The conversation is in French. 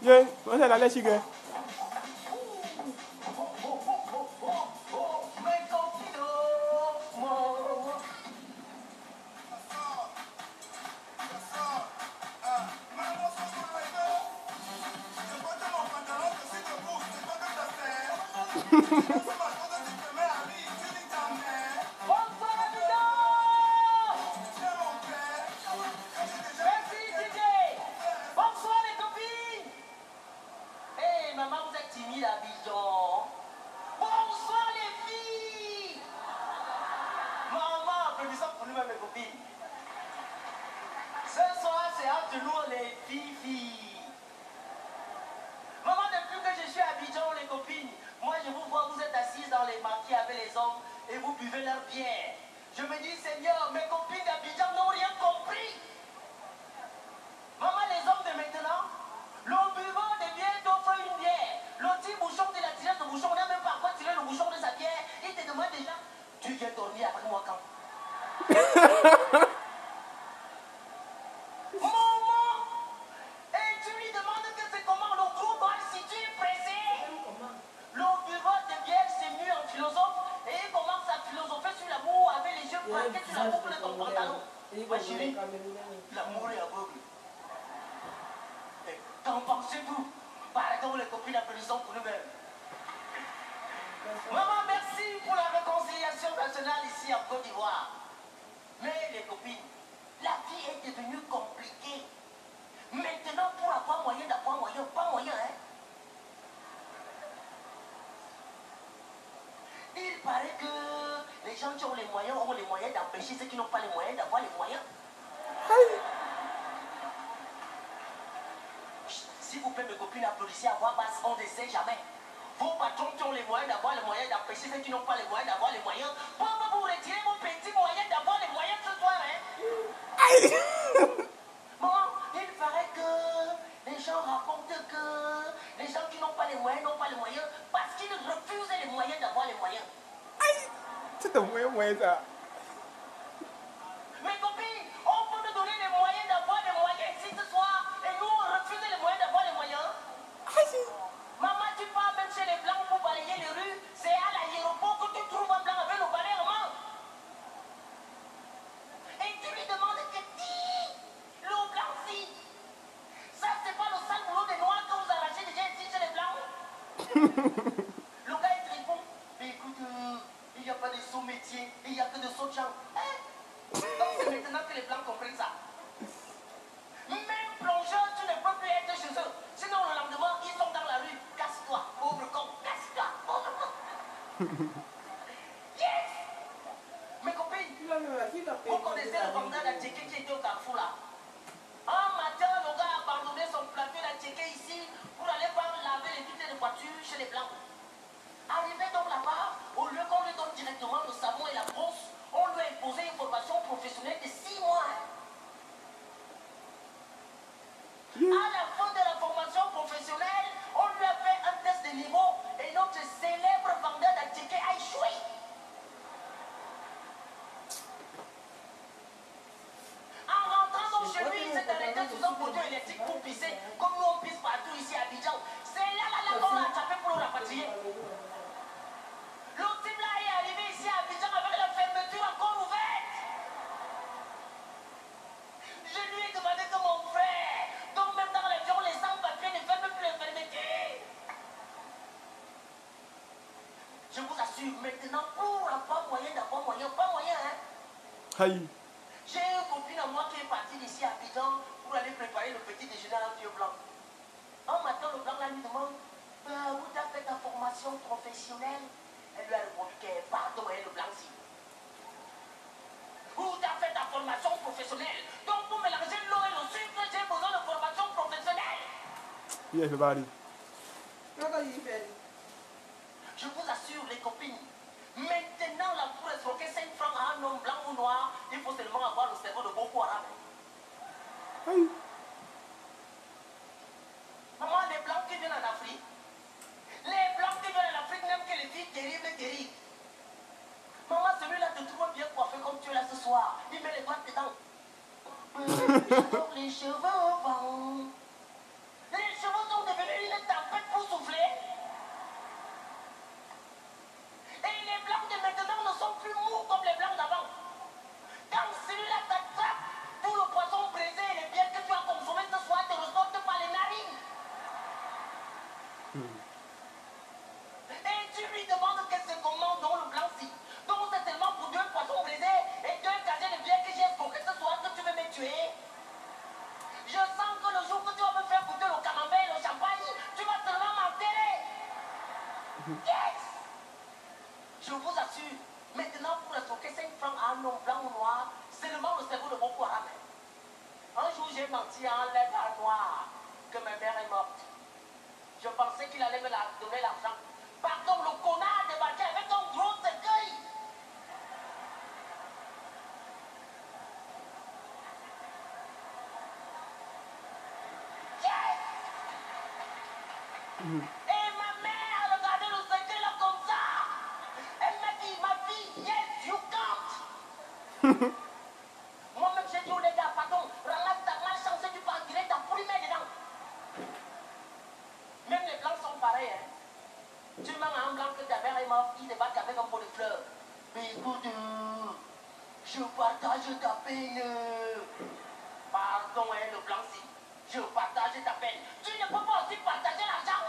Viens, on est là, chigue. L'amour est aveugle. Qu'en pensez-vous? Pardon les copines, applaudissons pour nous-mêmes. Maman, merci pour la réconciliation nationale ici en Côte d'Ivoire. Mais les copines, la vie est devenue compliquée. Maintenant, pour avoir moyen d'avoir moyen, pas moyen, hein? Il paraît que les gens qui ont les moyens d'empêcher ceux qui n'ont pas les moyens d'avoir les moyens. S'il vous plaît, mes copines, applaudissez à voix basse, on ne sait jamais. Vos patrons qui ont les moyens d'avoir les moyens d'empêcher ceux qui n'ont pas les moyens d'avoir les moyens. Pourquoi vous retirez vos petits moyens d'avoir les moyens ce soir, hein? Maman, il paraît que les gens racontent que les gens qui n'ont pas les moyens n'ont pas les moyens parce qu'ils refusent les moyens d'avoir les moyens. C'est un moyen ça. Mes copines, on peut nous donner les moyens d'avoir les moyens ici ce soir et nous on refuse les moyens d'avoir les moyens. Maman, tu pars même chez les blancs pour balayer les rues, c'est à l'aéroport que tu trouves un blanc avec le balai en main. Et tu lui demandes que le blanc si. Ça c'est pas le sale boulot des noirs que vous arrachez déjà ici chez les blancs. Le gars il te répond, mais écoute, il n'y a pas de sous métier, il n'y a que de sauts gens. Hein? Donc c'est maintenant que les blancs comprennent ça. Même plongeurs, tu ne peux plus être chez eux. Sinon le lendemain, ils sont dans la rue. Casse-toi, pauvre con, casse-toi, pauvre con. Yes! Mes copines, vous connaissez le vendeur d'Attiqué qui était au carrefour là. Un matin, le gars a abandonné son plateau d'Attiqué ici pour aller voir laver les vitres de voiture chez les blancs. Arrivé donc là-bas, au lieu qu'on lui donne directement le savon et la brosse, on lui a imposé une formation professionnelle de 6 mois. À la fin de la formation professionnelle, on lui a fait un test de niveau et notre célèbre vendeur d'Attiqué a échoué. En rentrant donc chez lui, il s'est arrêté sous un poteau électrique pour pisser, comme nous on pisse partout ici à Abidjan. C'est là qu'on l'a attrapé pour le rapatrier. L'autre type là est arrivé ici à Abidjan avec la fermeture encore ouverte. Je lui ai demandé que mon frère, donc même dans l'avion, les sans-papiers ne ferment plus les fermetures. Je vous assure, maintenant, pour avoir moyen d'avoir moyen, pas moyen, hein. Aïe. J'ai une copine à moi qui est partie d'ici à Abidjan pour aller préparer le petit déjeuner à un vieux blanc. Un matin, le blanc là lui demande, où tu as fait ta formation professionnelle? Elle lui a répondu qu'elle pardon, elle le blanc si. Où tu as fait ta formation professionnelle? Donc pour mélanger l'eau et le sucre, j'ai besoin de formation professionnelle. Yeah, everybody. Je vous assure, les copines, maintenant, là, pour escroquer 5 francs à un homme blanc ou noir, il faut seulement avoir le cerveau de Boko Haram. Aïe. Maman, les blancs qui viennent en Afrique, les blancs qui viennent en Afrique n'aiment que les filles terribles. Maman, celui-là te trouve bien coiffé comme tu es là ce soir. Il met les doigts dedans. Les cheveux vont. Les cheveux sont de Et tu lui demandes qu'est-ce que comment dans le blanc-ci. Donc c'est tellement pour 2 poissons brisés et 2 casiers de bière que j'ai escroqué ce soir que tu veux me tuer. Je sens que le jour que tu vas me faire goûter le camembert et le champagne, tu vas seulement m'enterrer. Yes! Je vous assure, maintenant pour escroquer 5 francs à un homme blanc ou noir, c'est seulement le cerveau de Boko Haram. Un jour j'ai menti à un lait à noir que ma mère est morte. Je pensais qu'il allait me donner l'argent. Pardon, le connard a débarqué avec un gros cercueil. Yes! Et ma mère a regardé le cercueil là comme ça. Elle m'a dit, ma fille, yes, you can't. Moi-même j'ai dit aux les gars, pardon, ramasse ta malchance, tu peux enfiler ta poumée dedans. Même les blancs sont pareils, hein. Tu mens à un blanc que ta mère est morte, il débarque avec un pot de fleurs. Mais écoute, je partage ta peine. Pardon, hein, le blanc-ci. Je partage ta peine. Tu ne peux pas aussi partager l'argent.